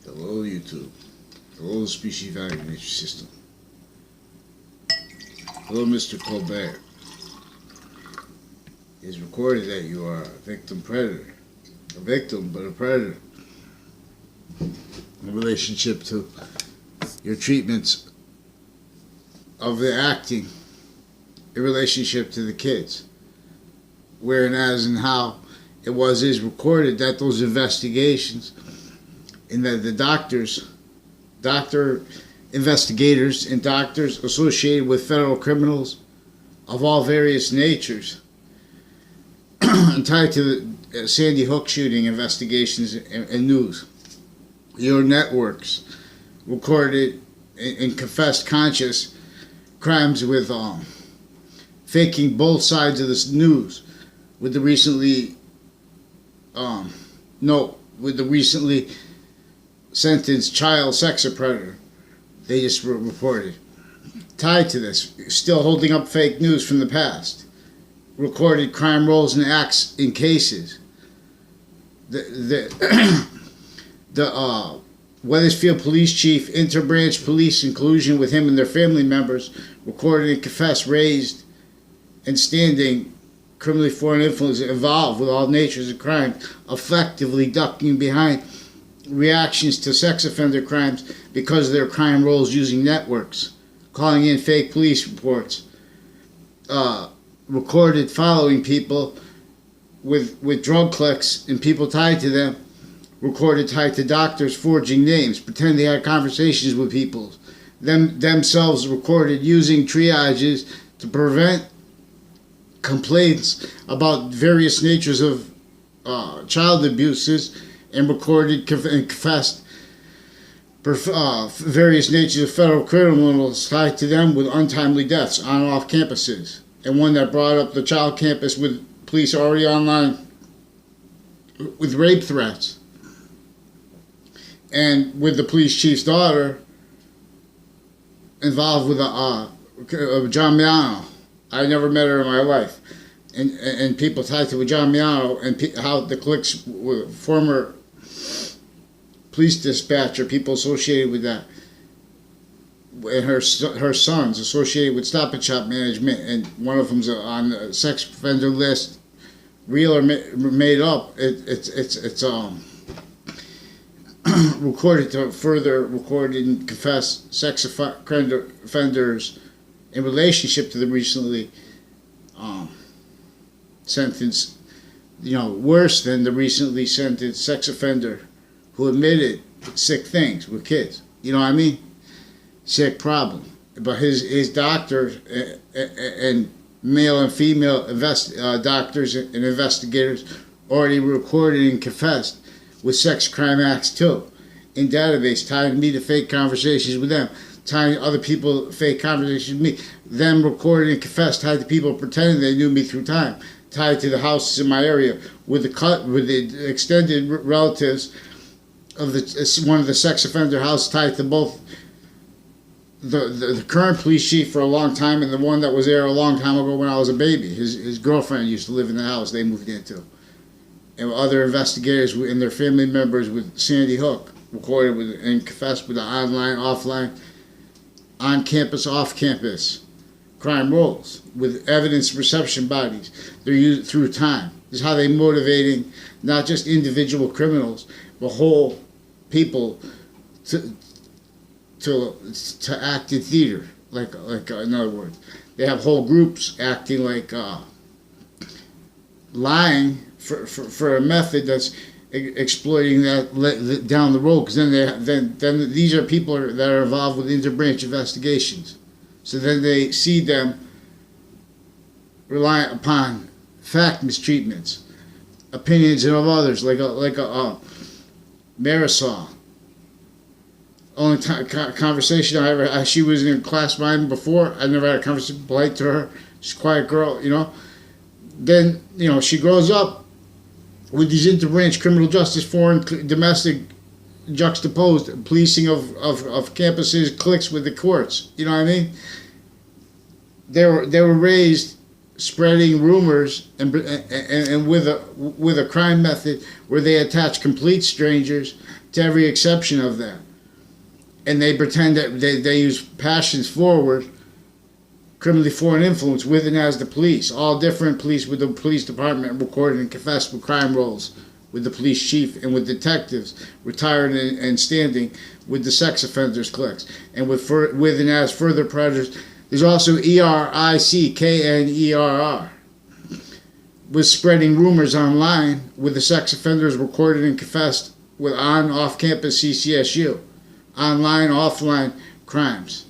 Hello, YouTube. Hello, species value nature system. Hello, Mr. Colbert. It's recorded that you are a victim predator. A victim, but a predator. In relationship to your treatments of the acting in relationship to the kids. Whereas and how it is recorded that those investigations and that the doctor investigators and doctors associated with federal criminals of all various natures and tied to the Sandy Hook shooting investigations and news. Your networks recorded and confessed conscious crimes with faking both sides of this news with the recently sentenced child sex predator they just reported. Tied to this, still holding up fake news from the past. Recorded crime rolls and acts in cases. The Wethersfield Police Chief, interbranch police in collusion with him and their family members, recorded and confessed raised and standing criminally foreign influence involved with all natures of crime, effectively ducking behind reactions to sex offender crimes because of their crime rolls using networks, calling in fake police reports, recorded following people with drug clicks and people tied to them, recorded tied to doctors forging names, pretending they had conversations with people, themselves recorded using triages to prevent complaints about various natures of child abuses, and recorded and confessed various natures of federal criminals tied to them with untimely deaths on and off campuses. And one that brought up the child campus with police already online with rape threats. And with the police chief's daughter involved with John Miano. I never met her in my life. And people tied to John Miano and how the cliques with former police dispatcher, people associated with that, and her sons associated with Stop and Shop management, and one of them's on the sex offender list, real or made up. It's recorded to further recorded and confess sex offenders in relationship to the recently sentenced, worse than the recently sentenced sex offender who admitted sick things with kids. You know what I mean? Sick problem. But his doctor and male and female doctors and investigators already recorded and confessed with sex crime acts too, in database, tying me to fake conversations with them, tying other people fake conversations with me, them recorded and confessed, tied to people pretending they knew me through time, tied to the houses in my area with the extended relatives of one of the sex offender houses, tied to both the current police chief for a long time and the one that was there a long time ago when I was a baby. His girlfriend used to live in the house they moved into. And other investigators and their family members with Sandy Hook recorded with and confessed with the online, offline, on campus, off campus crime rolls with evidence reception bodies. They're used through time. This is how they're motivating not just individual criminals, but whole people to act in theater. Like in other words, they have whole groups acting like lying for a method that's exploiting that down the road, because then these are people that are involved with interbranch investigations. So then they see them rely upon fact mistreatments, opinions of others, like a Marisol. Only conversation I ever had, she was in class of mine before. I never had a conversation polite to her. She's a quiet girl, Then, she grows up with these interbranch criminal justice, foreign, domestic, juxtaposed policing of campuses, cliques with the courts. You know what I mean? They were raised spreading rumors and with a crime method where they attach complete strangers to every exception of that, and they pretend that they use passions forward, criminally foreign influence with and as the police, all different police with the police department recorded and confessed with crime rolls with the police chief and with detectives retired and standing with the sex offenders cliques and with and as further predators. There's also ERICKNERR with spreading rumors online with the sex offenders recorded and confessed with off-campus CCSU, online, offline crimes,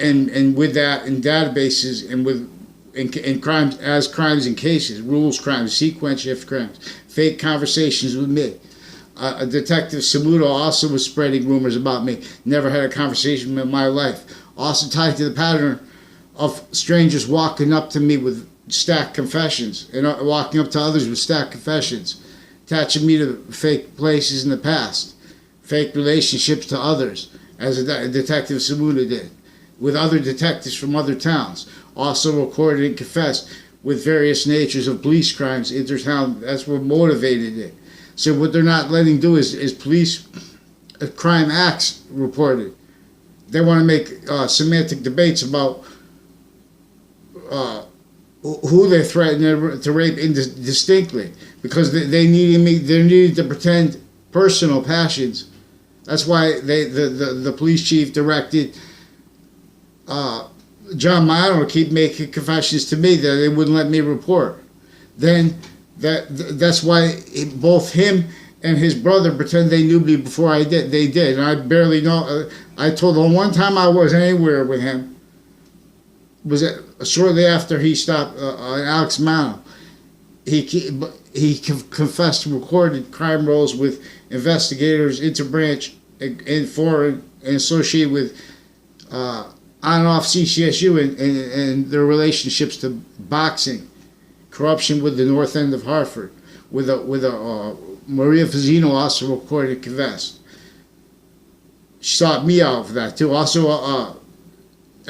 and with that in databases and with in crimes as crimes and cases, rules crimes, sequence shift crimes, fake conversations with me. Detective Samuto also was spreading rumors about me. Never had a conversation in my life. Also tied to the pattern of strangers walking up to me with stacked confessions and walking up to others with stacked confessions, attaching me to fake places in the past, fake relationships to others, as Detective Samuto did, with other detectives from other towns, also recorded and confessed with various natures of police crimes intertown. That's what motivated it. So what they're not letting do is police crime acts reported. They want to make semantic debates about who they threaten to rape distinctly, because they needed to pretend personal passions. That's why the police chief directed John Miano to keep making confessions to me that they wouldn't let me report. Then that's why both him and his brother pretend they knew me before I did. They did, and I barely know. I told them one time I was anywhere with him was shortly after he stopped Alex Mano. He confessed to recorded crime rolls with investigators, interbranch and foreign, and associated with on and off CCSU and their relationships to boxing, corruption with the North End of Hartford, with Maria Fazzino also recorded and confessed. She sought me out for that too. Also,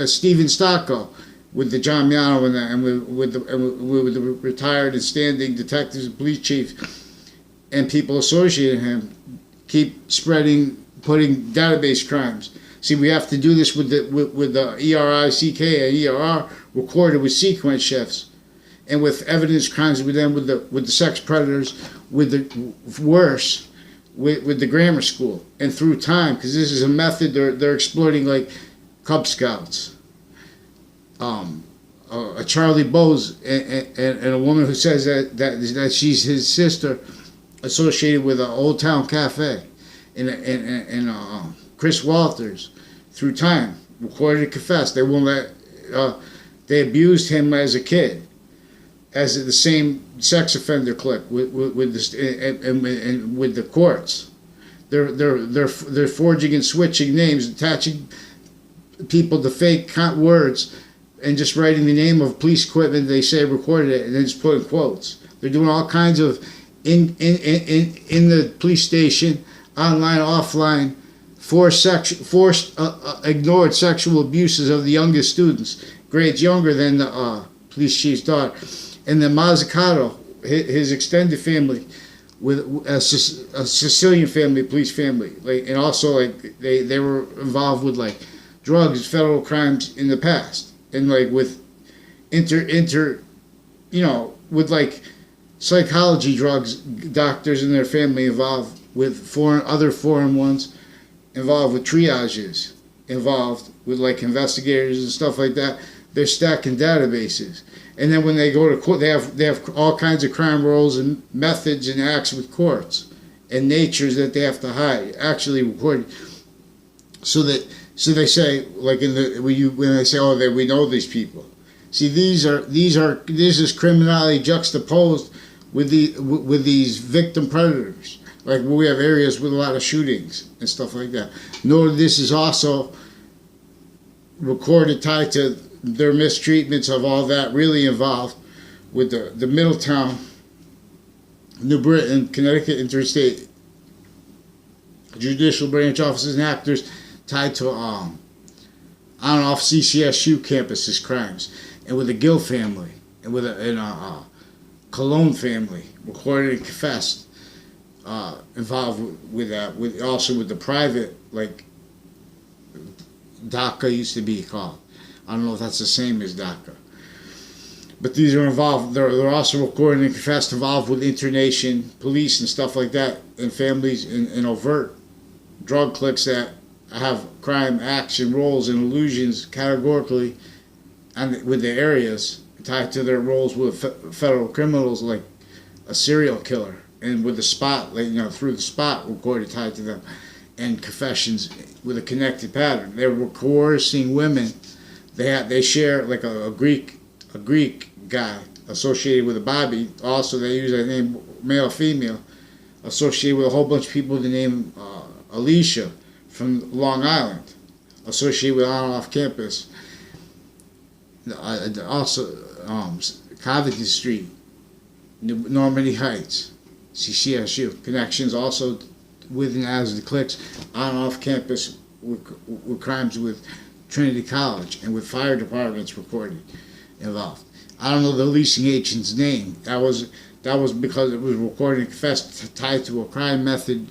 Stephen Stocco with the John Miano and with the retired and standing detectives and police chief and people associated with him keep spreading, putting database crimes. See, we have to do this with the ERICK and ERR recorded with sequence shifts, and with evidence crimes with them with the sex predators, with the worse, with the grammar school, and through time, because this is a method they're exploiting, like Cub Scouts, a Charlie Bowes, and a woman who says that she's his sister, associated with an Old Town Cafe, and Chris Walters, through time, recorded and confessed. They won't let. They abused him as a kid, as the same sex offender clique with this and with the courts. They're forging and switching names, attaching people to fake words, and just writing the name of police equipment they say recorded it, and then just putting quotes. They're doing all kinds of in the police station, online, offline, ignored sexual abuses of the youngest students, grades younger than the police chief's daughter. And then Mazzucato, his extended family, with a Sicilian family, police family, and also they were involved with drugs, federal crimes in the past, and with with psychology drugs, doctors and their family involved with other foreign ones, involved with triages, involved with investigators and stuff like that. They're stacking databases. And then when they go to court, they have all kinds of crime rolls and methods and acts with courts and natures that they have to hide, actually recorded. So they say, when they say, we know these people. See, this is criminality juxtaposed with these victim predators. We have areas with a lot of shootings and stuff like that. Note this is also recorded tied to their mistreatments of all that really involved with the Middletown, New Britain, Connecticut interstate judicial branch officers and actors tied to on and off CCSU campuses crimes, and with the Gill family and with a Cologne family, recorded and confessed, involved with that, with the private, like DACA used to be called. I don't know if that's the same as DACA. But these are involved. They're also recorded and confessed, involved with internation, police, and stuff like that, and families in overt drug cliques that have crime action roles and illusions categorically, and with the areas tied to their roles with federal criminals, like a serial killer, and with the spot, like, through the spot recorded tied to them, and confessions with a connected pattern. They were coercing women. They share, like a Greek guy associated with a Bobby. Also, they use that name, male, female, associated with a whole bunch of people with the name Alicia from Long Island, associated with on and off campus. Also, Covington Street, Normandy Heights, CCSU connections also with and as the cliques on and off campus with crimes with Trinity College and with fire departments recorded involved. I don't know the leasing agent's name. That was because it was recorded and confessed, tied to a crime method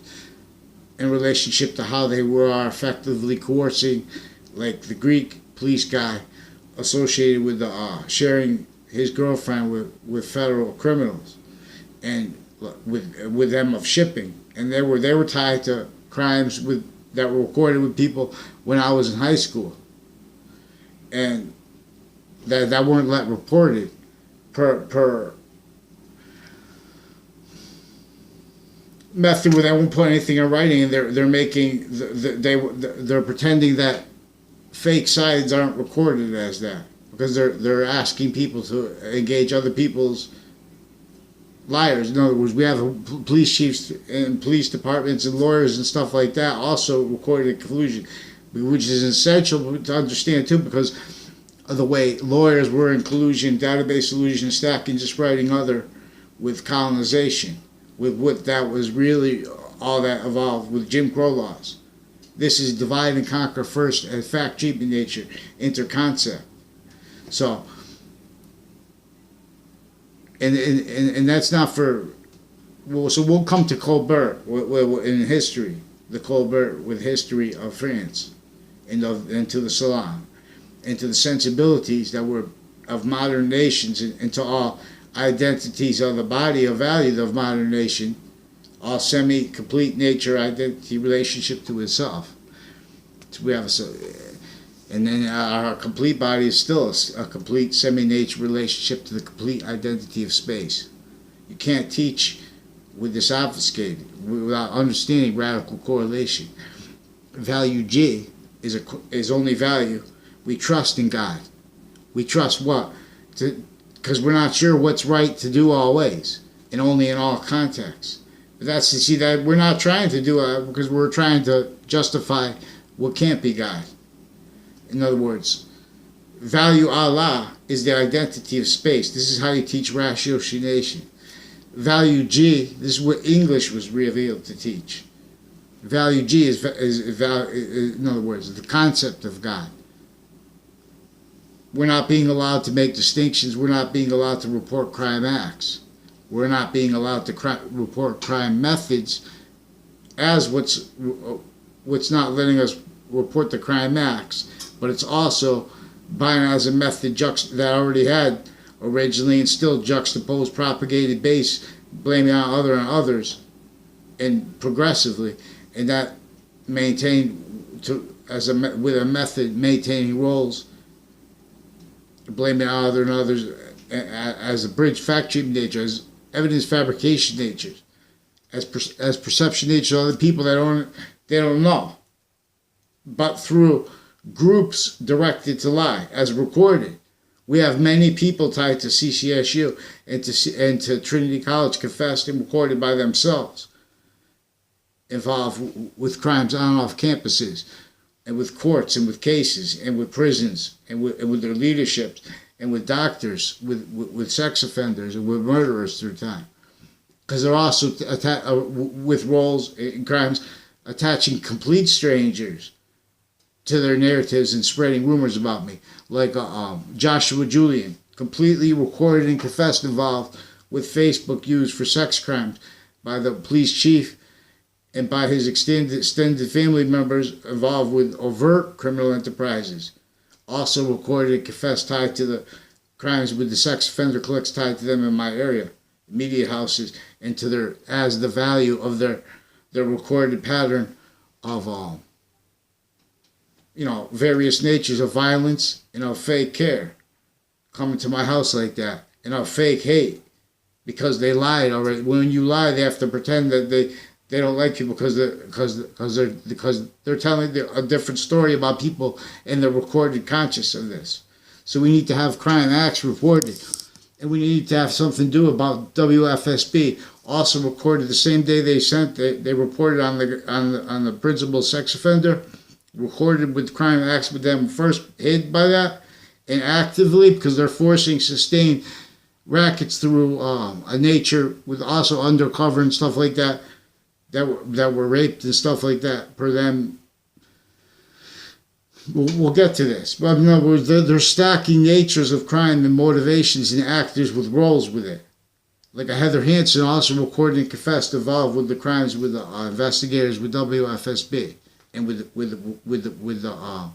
in relationship to how they were effectively coercing, like the Greek police guy associated with sharing his girlfriend with federal criminals, and with them of shipping, and they were tied to crimes that were recorded with people when I was in high school, and that weren't reported per method where they won't put anything in writing, and they're pretending that fake sides aren't recorded as that, because they're asking people to engage other people's liars. In other words, we have police chiefs and police departments and lawyers and stuff like that also recorded a collusion, which is essential to understand too, because of the way lawyers were in collusion, database illusion, stacking, just writing other with colonization, with what that was really all that evolved with Jim Crow laws. This is divide and conquer first, and fact cheap in nature, inter-concept. So, and that's not for, well, so we'll come to Colbert in history, the Colbert with history of France, and to the Salon, and to the sensibilities that were of modern nations, and to all identities of the body of value of modern nation, all semi-complete nature, identity, relationship to itself. So we have and then our complete body is still a complete semi-nature relationship to the complete identity of space. You can't teach with this obfuscated without understanding radical correlation. Value G is only value. We trust in God. We trust what? Because we're not sure what's right to do always, and only in all contexts. But that's to see that we're not trying to do it because we're trying to justify what can't be God. In other words, value Allah is the identity of space. This is how you teach ratiocination. Value G, this is what English was revealed to teach. Value G is in other words, the concept of God. We're not being allowed to make distinctions. We're not being allowed to report crime acts. We're not being allowed to report crime methods as what's not letting us report the crime acts, but it's also buying as a method that already had originally and still juxtaposed, propagated base, blaming on others, and progressively, and that maintained with a method maintaining roles, blaming on others as a bridge fact treatment nature, as evidence fabrication nature, as perception nature, other people that don't know, but through groups directed to lie, as recorded. We have many people tied to CCSU and to Trinity College confessed and recorded by themselves, involved with crimes on and off campuses, and with courts, and with cases, and with prisons, and with their leaderships, and with doctors, with sex offenders, and with murderers through time. Because they're also with roles in crimes attaching complete strangers to their narratives and spreading rumors about me, like Joshua Julian, completely recorded and confessed involved with Facebook used for sex crimes by the police chief and by his extended family members involved with overt criminal enterprises. Also recorded and confessed tied to the crimes with the sex offender cliques tied to them in my area, media houses, and to their as the value of their recorded pattern of various natures of violence and of fake care coming to my house like that, and of fake hate because they lied already. When you lie, they have to pretend that they don't like you because they're telling a different story about people and they're recorded conscious of this. So we need to have crime acts reported, and we need to have something to do about WFSB. Also recorded the same day they reported on the principal sex offender, recorded with crime acts with them first hid by that, and actively because they're forcing sustained rackets through a nature with also undercover and stuff like that were raped and stuff like that per them. We'll get to this, but in other words, they're stacking natures of crime and motivations and actors with roles with it. Like a Heather Hansen also recorded and confessed involved with the crimes with the investigators with WFSB and with the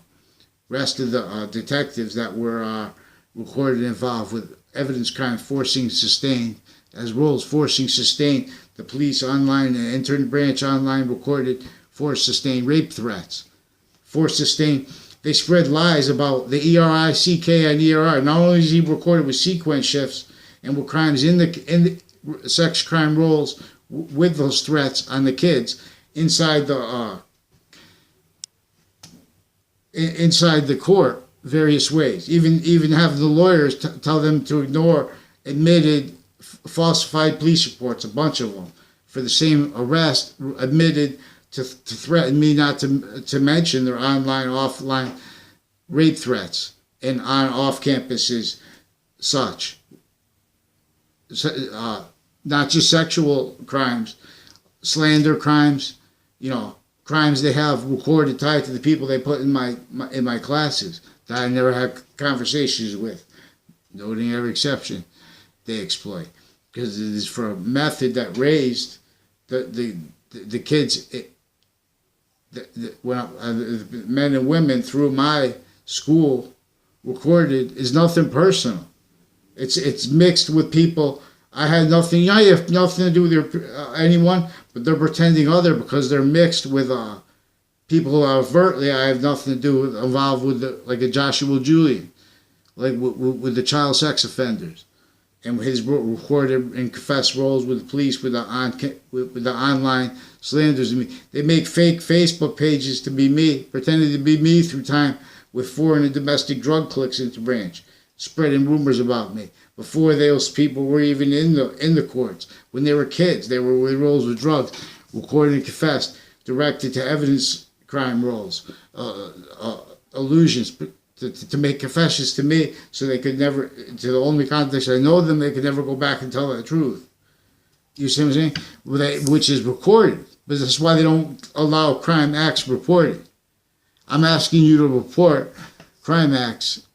rest of the detectives that were recorded involved with evidence crime forcing sustained as roles forcing sustained. The police online and intern branch online recorded forced sustained rape threats. Forced sustained. They spread lies about the ERICK and ERR. Not only is he recorded with sequence shifts and with crimes in the sex crime roles with those threats on the kids inside the court various ways. Even have the lawyers tell them to ignore admitted falsified police reports, a bunch of them, for the same arrest, admitted to threaten me not to mention their online, offline rape threats and on off campuses such. Not just sexual crimes, slander crimes, crimes they have recorded tied to the people they put in my classes that I never had conversations with, noting every exception they exploit. Because it is for a method that raised the kids, men and women through my school recorded is nothing personal. It's mixed with people. I had nothing. You have nothing to do with anyone, but they're pretending other because they're mixed with people who overtly I have nothing to do with, involved with like a Joshua Julian, like with the child sex offenders. And his recorded and confessed roles with the police, with the online slanders of me. They make fake Facebook pages to be me, pretending to be me through time with foreign and domestic drug cliques into branch, spreading rumors about me. Before those people were even in the courts, when they were kids, they were with roles with drugs, recorded and confessed, directed to evidence crime roles, allusions. To make confessions to me so they could never, to the only context I know them, they could never go back and tell the truth. You see what I'm saying? Which is recorded. But that's why they don't allow crime acts reported. I'm asking you to report crime acts